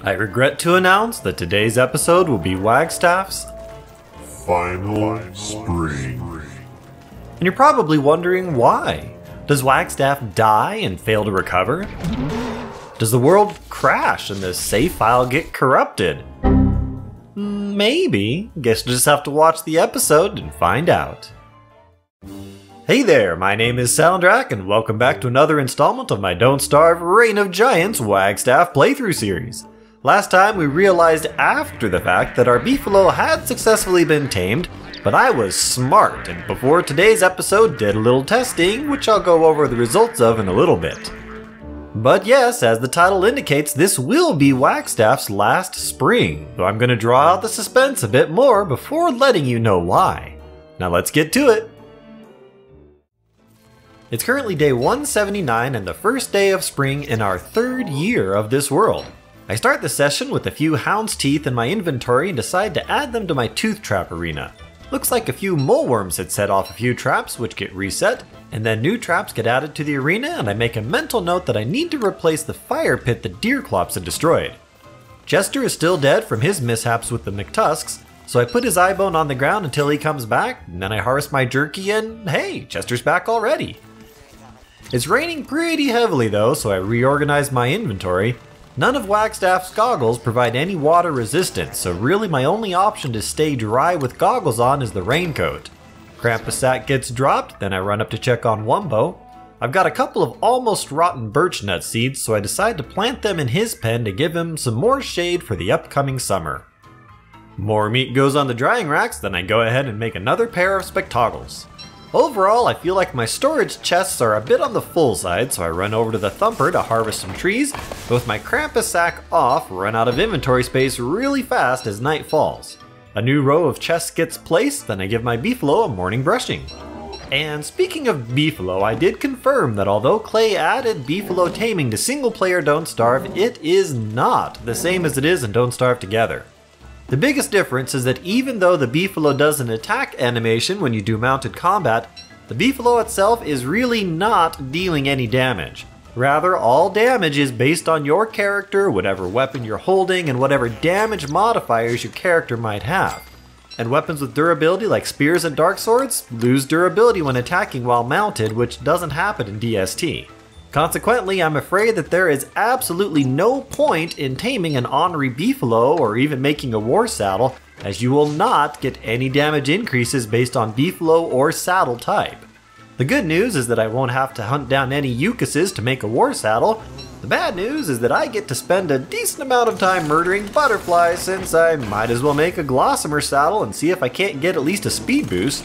I regret to announce that today's episode will be Wagstaff's Final Spring. And you're probably wondering why. Does Wagstaff die and fail to recover? Does the world crash and the save file get corrupted? Maybe. Guess you'll just have to watch the episode and find out. Hey there, my name is Soundrak and welcome back to another installment of my Don't Starve Reign of Giants Wagstaff playthrough series. Last time we realized after the fact that our Beefalo had successfully been tamed, but I was smart and before today's episode did a little testing, which I'll go over the results of in a little bit. But yes, as the title indicates, this will be Wagstaff's last spring, though I'm going to draw out the suspense a bit more before letting you know why. Now let's get to it. It's currently day 179 and the first day of spring in our third year of this world. I start the session with a few Hound's teeth in my inventory and decide to add them to my tooth trap arena. Looks like a few moleworms had set off a few traps which get reset, and then new traps get added to the arena, and I make a mental note that I need to replace the fire pit that Deerclops had destroyed. Chester is still dead from his mishaps with the McTusks, so I put his eye bone on the ground until he comes back, and then I harvest my jerky and hey, Chester's back already. It's raining pretty heavily though, so I reorganize my inventory. None of Wagstaff's goggles provide any water resistance, so really my only option to stay dry with goggles on is the raincoat. Krampus sack gets dropped, then I run up to check on Wumbo. I've got a couple of almost rotten birch nut seeds, so I decide to plant them in his pen to give him some more shade for the upcoming summer. More meat goes on the drying racks, then I go ahead and make another pair of spectacles. Overall, I feel like my storage chests are a bit on the full side, so I run over to the thumper to harvest some trees, but with my Krampus sack off, run out of inventory space really fast as night falls. A new row of chests gets placed, then I give my Beefalo a morning brushing. And speaking of Beefalo, I did confirm that although Klei added Beefalo taming to single player Don't Starve, it is not the same as it is in Don't Starve Together. The biggest difference is that even though the Beefalo does an attack animation when you do mounted combat, the Beefalo itself is really not dealing any damage. Rather, all damage is based on your character, whatever weapon you're holding, and whatever damage modifiers your character might have. And weapons with durability like spears and dark swords lose durability when attacking while mounted, which doesn't happen in DST. Consequently, I'm afraid that there is absolutely no point in taming an ornery Beefalo or even making a war saddle, as you will not get any damage increases based on Beefalo or saddle type. The good news is that I won't have to hunt down any Ucuses to make a war saddle. The bad news is that I get to spend a decent amount of time murdering butterflies, since I might as well make a Glossomer saddle and see if I can't get at least a speed boost.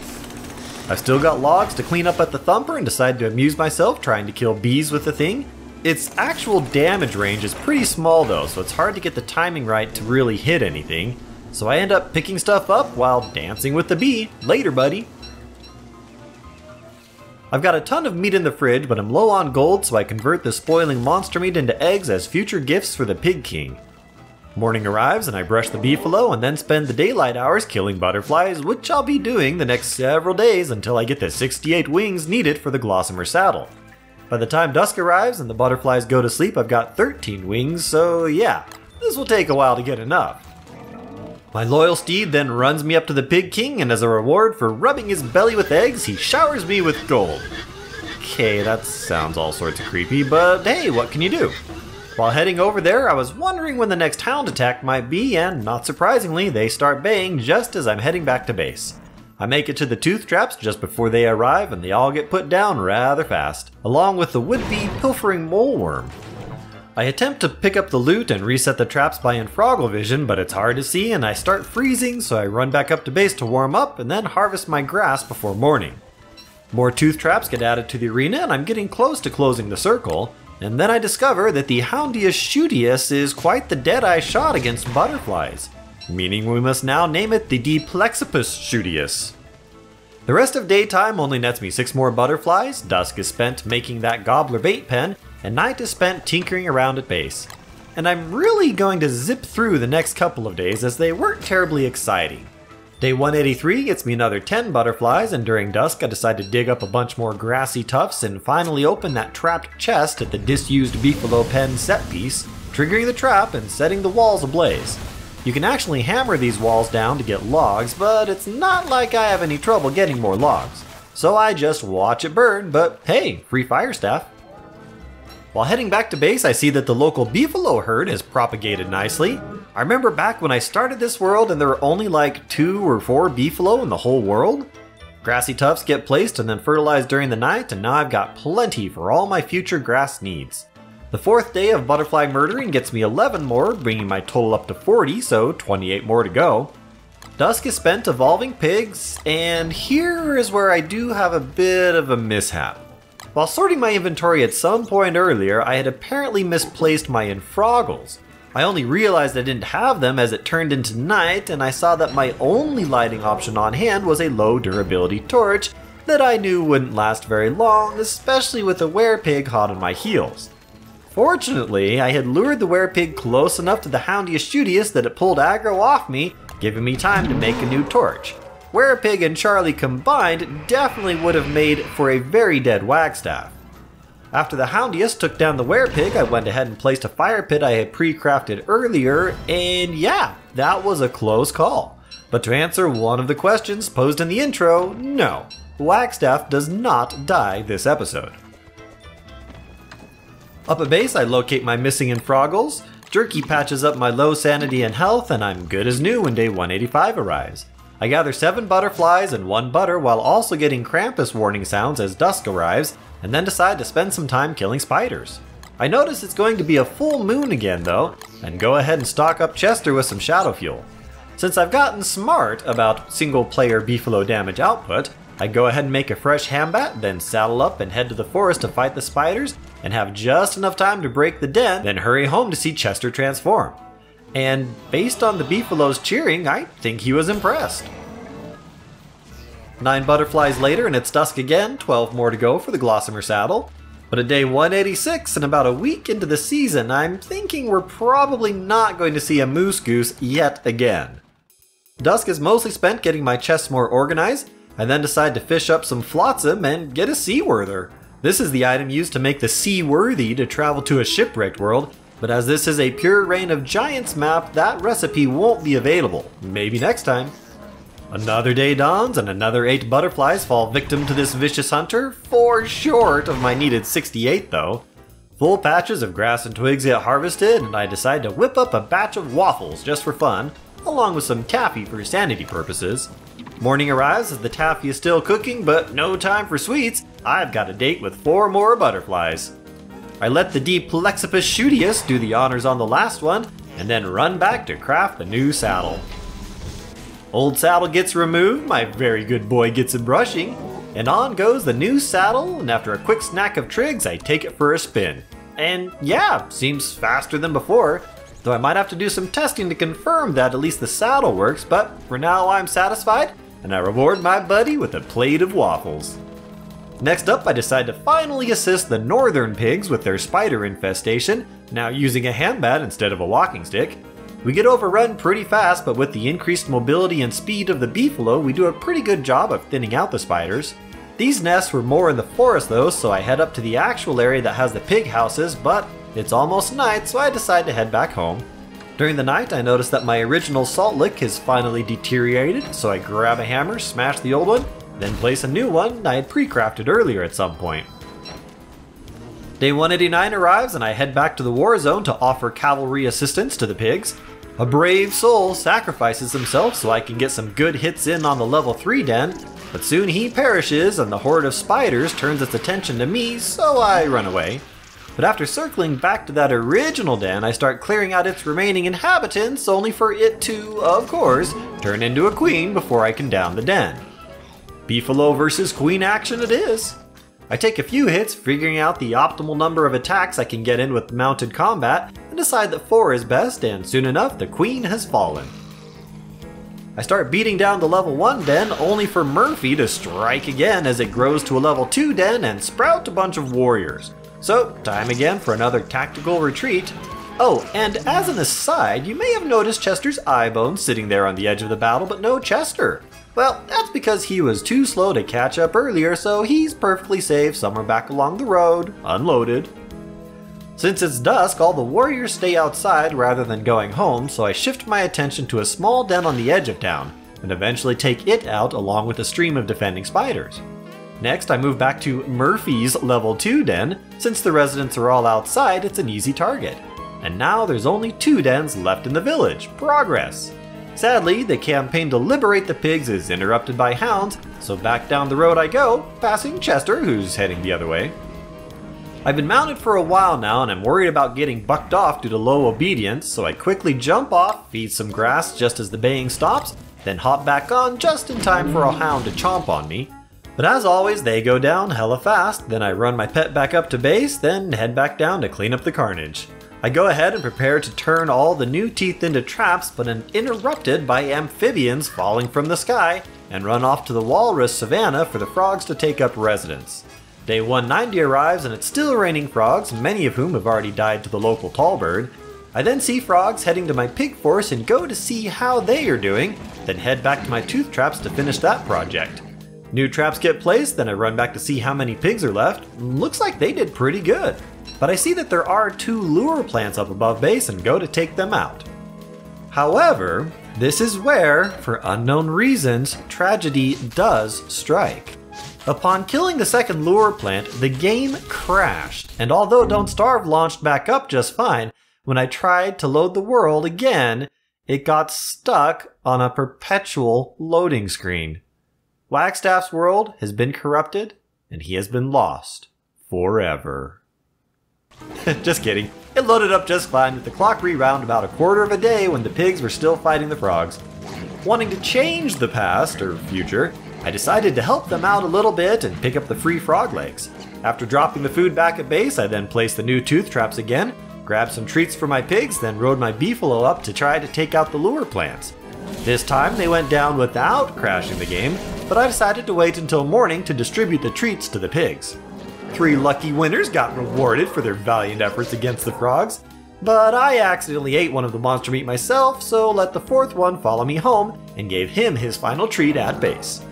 I've still got logs to clean up at the thumper and decide to amuse myself trying to kill bees with the thing. Its actual damage range is pretty small though, so it's hard to get the timing right to really hit anything. So I end up picking stuff up while dancing with the bee. Later, buddy. I've got a ton of meat in the fridge, but I'm low on gold, so I convert the spoiling monster meat into eggs as future gifts for the Pig King. Morning arrives and I brush the Beefalo and then spend the daylight hours killing butterflies, which I'll be doing the next several days until I get the 68 wings needed for the Glossomer saddle. By the time dusk arrives and the butterflies go to sleep, I've got 13 wings, so yeah, this will take a while to get enough. My loyal steed then runs me up to the Pig King, and as a reward for rubbing his belly with eggs, he showers me with gold. Okay, that sounds all sorts of creepy, but hey, what can you do? While heading over there, I was wondering when the next Hound attack might be, and not surprisingly, they start baying just as I'm heading back to base. I make it to the tooth traps just before they arrive, and they all get put down rather fast, along with the would-be pilfering moleworm. I attempt to pick up the loot and reset the traps by infraggle vision, but it's hard to see and I start freezing, so I run back up to base to warm up and then harvest my grass before morning. More tooth traps get added to the arena, and I'm getting close to closing the circle. And then I discover that the Houndius Shooties is quite the dead-eye shot against butterflies, meaning we must now name it the Diplexipus Shooties. The rest of daytime only nets me 6 more butterflies, dusk is spent making that gobbler bait pen, and night is spent tinkering around at base. And I'm really going to zip through the next couple of days as they weren't terribly exciting. Day 183 gets me another 10 butterflies, and during dusk I decide to dig up a bunch more grassy tufts and finally open that trapped chest at the disused Beefalo pen set piece. triggering the trap and setting the walls ablaze. You can actually hammer these walls down to get logs, but it's not like I have any trouble getting more logs. So I just watch it burn, but hey, free fire staff. While heading back to base, I see that the local Beefalo herd is propagated nicely. I remember back when I started this world and there were only like 2 or 4 Beefalo in the whole world. Grassy tufts get placed and then fertilized during the night, and now I've got plenty for all my future grass needs. The 4th day of butterfly murdering gets me 11 more, bringing my total up to 40, so 28 more to go. Dusk is spent evolving pigs, and here is where I do have a bit of a mishap. While sorting my inventory at some point earlier, I had apparently misplaced my infroggles. I only realized I didn't have them as it turned into night, and I saw that my only lighting option on hand was a low durability torch that I knew wouldn't last very long, especially with a werepig hot on my heels. Fortunately, I had lured the werepig close enough to the Houndius Shooties that it pulled aggro off me, giving me time to make a new torch. Werepig and Charlie combined definitely would have made for a very dead Wagstaff. After the Houndius took down the Werepig, I went ahead and placed a fire pit I had pre-crafted earlier, and yeah, that was a close call. But to answer one of the questions posed in the intro, no, Wagstaff does not die this episode. Up at base, I locate my missing infroggles, Jerky patches up my low sanity and health, and I'm good as new when day 185 arrives. I gather 7 butterflies and 1 butter while also getting Krampus warning sounds as dusk arrives, and then decide to spend some time killing spiders. I notice it's going to be a full moon again though, and go ahead and stock up Chester with some shadow fuel. Since I've gotten smart about single player Beefalo damage output, I go ahead and make a fresh hambat, then saddle up and head to the forest to fight the spiders, and have just enough time to break the den, then hurry home to see Chester transform. And based on the Beefalo's cheering, I think he was impressed. 9 butterflies later and it's dusk again, 12 more to go for the Glossamer saddle. But at day 186 and about a week into the season, I'm thinking we're probably not going to see a moose goose yet again. Dusk is mostly spent getting my chests more organized. I then decide to fish up some flotsam and get a seaworther. This is the item used to make the seaworthy to travel to a shipwrecked world, but as this is a pure Reign of Giants map, that recipe won't be available. Maybe next time. Another day dawns and another 8 butterflies fall victim to this vicious hunter, 4 short of my needed 68 though. Full patches of grass and twigs get harvested, and I decide to whip up a batch of waffles just for fun, along with some taffy for sanity purposes. Morning arrives as the taffy is still cooking, but no time for sweets. I've got a date with 4 more butterflies. I let the Plexippus Shootius do the honors on the last one, and then run back to craft the new saddle. Old saddle gets removed, my very good boy gets a brushing, and on goes the new saddle, and after a quick snack of Triggs, I take it for a spin. And yeah, seems faster than before, though I might have to do some testing to confirm that at least the saddle works, but for now I'm satisfied, and I reward my buddy with a plate of waffles. Next up, I decide to finally assist the northern pigs with their spider infestation, now using a handbat instead of a walking stick. We get overrun pretty fast, but with the increased mobility and speed of the Beefalo, we do a pretty good job of thinning out the spiders. These nests were more in the forest though, so I head up to the actual area that has the pig houses, but it's almost night, so I decide to head back home. During the night, I notice that my original salt lick has finally deteriorated, so I grab a hammer, smash the old one, then place a new one I had pre-crafted earlier at some point. Day 189 arrives and I head back to the war zone to offer cavalry assistance to the pigs. A brave soul sacrifices himself so I can get some good hits in on the level 3 den, but soon he perishes and the horde of spiders turns its attention to me, so I run away. But after circling back to that original den, I start clearing out its remaining inhabitants, only for it to, of course, turn into a queen before I can down the den. Beefalo versus queen action it is. I take a few hits, figuring out the optimal number of attacks I can get in with mounted combat, and decide that 4 is best, and soon enough the queen has fallen. I start beating down the level 1 den, only for Murphy to strike again as it grows to a level 2 den and sprout a bunch of warriors. So, time again for another tactical retreat. Oh, and as an aside, you may have noticed Chester's eye bone sitting there on the edge of the battle, but no Chester. Well, that's because he was too slow to catch up earlier, so he's perfectly safe somewhere back along the road, unloaded. Since it's dusk, all the warriors stay outside rather than going home, so I shift my attention to a small den on the edge of town, and eventually take it out along with a stream of defending spiders. Next, I move back to Murphy's level 2 den. Since the residents are all outside, it's an easy target. And now there's only 2 dens left in the village. Progress! Sadly, the campaign to liberate the pigs is interrupted by hounds, so back down the road I go, passing Chester, who's heading the other way. I've been mounted for a while now and I'm worried about getting bucked off due to low obedience, so I quickly jump off, feed some grass just as the baying stops, then hop back on just in time for a hound to chomp on me. But as always, they go down hella fast, then I run my pet back up to base, then head back down to clean up the carnage. I go ahead and prepare to turn all the new teeth into traps, but am interrupted by amphibians falling from the sky, and run off to the walrus savanna for the frogs to take up residence. Day 190 arrives and it's still raining frogs, many of whom have already died to the local tallbird. I then see frogs heading to my pig force and go to see how they are doing, then head back to my tooth traps to finish that project. New traps get placed, then I run back to see how many pigs are left. Looks like they did pretty good. But I see that there are 2 Lureplants up above base and go to take them out. However, this is where, for unknown reasons, tragedy does strike. Upon killing the second Lureplant, the game crashed, and although Don't Starve launched back up just fine, when I tried to load the world again, it got stuck on a perpetual loading screen. Wagstaff's world has been corrupted, and he has been lost forever. Just kidding. It loaded up just fine with the clock rewound about a quarter of a day when the pigs were still fighting the frogs. Wanting to change the past, or future, I decided to help them out a little bit and pick up the free frog legs. After dropping the food back at base, I then placed the new tooth traps again, grabbed some treats for my pigs, then rode my Beefalo up to try to take out the Lureplants. This time they went down without crashing the game, but I decided to wait until morning to distribute the treats to the pigs. 3 lucky winners got rewarded for their valiant efforts against the frogs, but I accidentally ate one of the monster meat myself, so let the 4th one follow me home and gave him his final treat at base.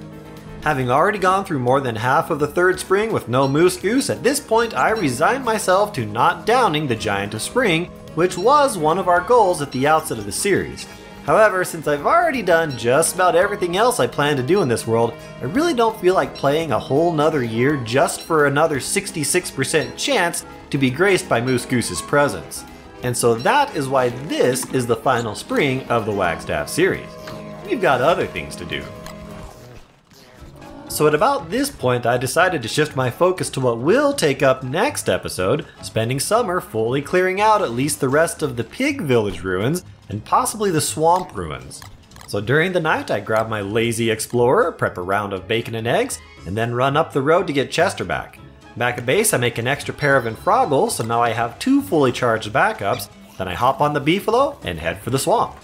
Having already gone through more than half of the 3rd spring with no Moose Goose, at this point I resigned myself to not downing the Giant of Spring, which was one of our goals at the outset of the series. However, since I've already done just about everything else I plan to do in this world, I really don't feel like playing a whole nother year just for another 66% chance to be graced by Moose Goose's presence. And so that is why this is the final spring of the Wagstaff series. We've got other things to do. So at about this point I decided to shift my focus to what will take up next episode, spending summer fully clearing out at least the rest of the Pig Village ruins and possibly the swamp ruins. So during the night I grab my lazy explorer, prep a round of bacon and eggs, and then run up the road to get Chester back. Back at base I make an extra pair of infroggles, so now I have 2 fully charged backups, then I hop on the Beefalo and head for the swamp.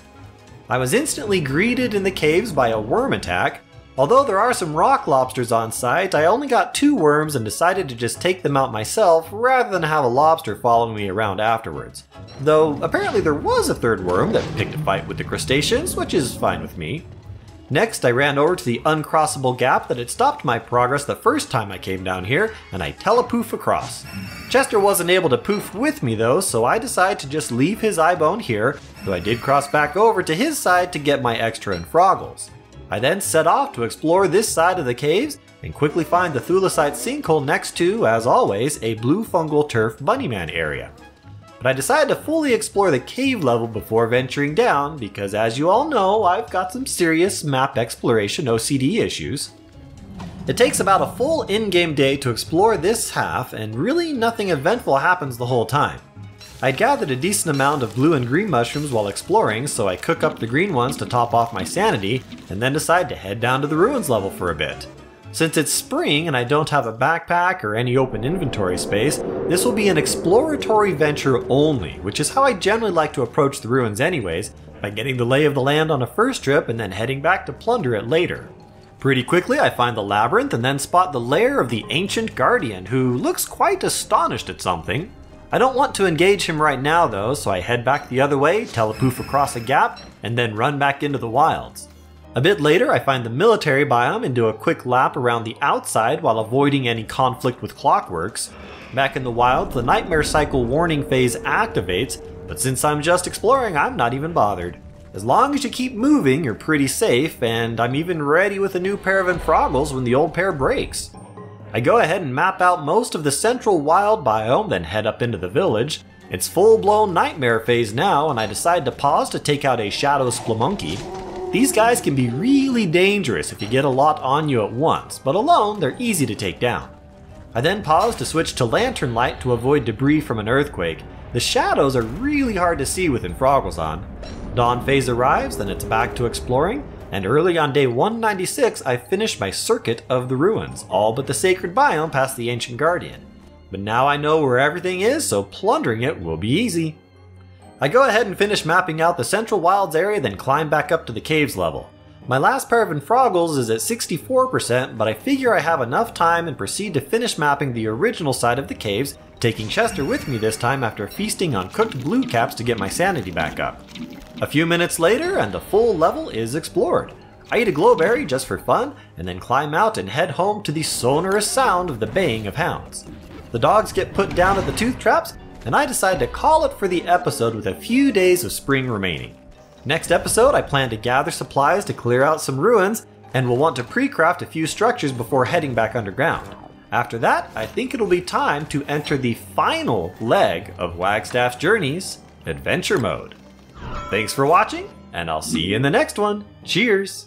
I was instantly greeted in the caves by a worm attack. Although there are some rock lobsters on site, I only got 2 worms and decided to just take them out myself rather than have a lobster following me around afterwards. Though apparently there was a 3rd worm that picked a fight with the crustaceans, which is fine with me. Next I ran over to the uncrossable gap that had stopped my progress the first time I came down here, and I telepoof across. Chester wasn't able to poof with me though, so I decided to just leave his eye bone here, though I did cross back over to his side to get my extra infroggles. I then set off to explore this side of the caves and quickly find the thulecite sinkhole next to, as always, a blue fungal turf bunnyman area. But I decided to fully explore the cave level before venturing down because, as you all know, I've got some serious map exploration OCD issues. It takes about a full in-game day to explore this half, and really nothing eventful happens the whole time. I'd gathered a decent amount of blue and green mushrooms while exploring, so I cook up the green ones to top off my sanity, and then decide to head down to the ruins level for a bit. Since it's spring and I don't have a backpack or any open inventory space, this will be an exploratory venture only, which is how I generally like to approach the ruins anyways, by getting the lay of the land on a first trip and then heading back to plunder it later. Pretty quickly I find the labyrinth and then spot the lair of the ancient guardian, who looks quite astonished at something. I don't want to engage him right now though, so I head back the other way, telepoof across a gap, and then run back into the wilds. A bit later, I find the military biome and do a quick lap around the outside while avoiding any conflict with clockworks. Back in the wild, the nightmare cycle warning phase activates, but since I'm just exploring, I'm not even bothered. As long as you keep moving, you're pretty safe, and I'm even ready with a new pair of Infroggles when the old pair breaks. I go ahead and map out most of the central wild biome, then head up into the village. It's full-blown nightmare phase now, and I decide to pause to take out a Shadow Spelunky. These guys can be really dangerous if you get a lot on you at once, but alone they're easy to take down. I then pause to switch to Lantern Light to avoid debris from an earthquake. The shadows are really hard to see with Infroggles on. Dawn phase arrives, then it's back to exploring, and early on day 196 I finish my circuit of the ruins, all but the sacred biome past the Ancient Guardian. But now I know where everything is, so plundering it will be easy. I go ahead and finish mapping out the Central Wilds area, then climb back up to the caves level. My last pair of Infroggles is at 64%, but I figure I have enough time and proceed to finish mapping the original side of the caves, taking Chester with me this time after feasting on cooked blue caps to get my sanity back up. A few minutes later and the full level is explored. I eat a glowberry just for fun, and then climb out and head home to the sonorous sound of the baying of hounds. The dogs get put down at the tooth traps, and I decide to call it for the episode with a few days of spring remaining. Next episode, I plan to gather supplies to clear out some ruins, and will want to pre-craft a few structures before heading back underground. After that, I think it'll be time to enter the final leg of Wagstaff's Journeys, Adventure Mode. Thanks for watching, and I'll see you in the next one. Cheers!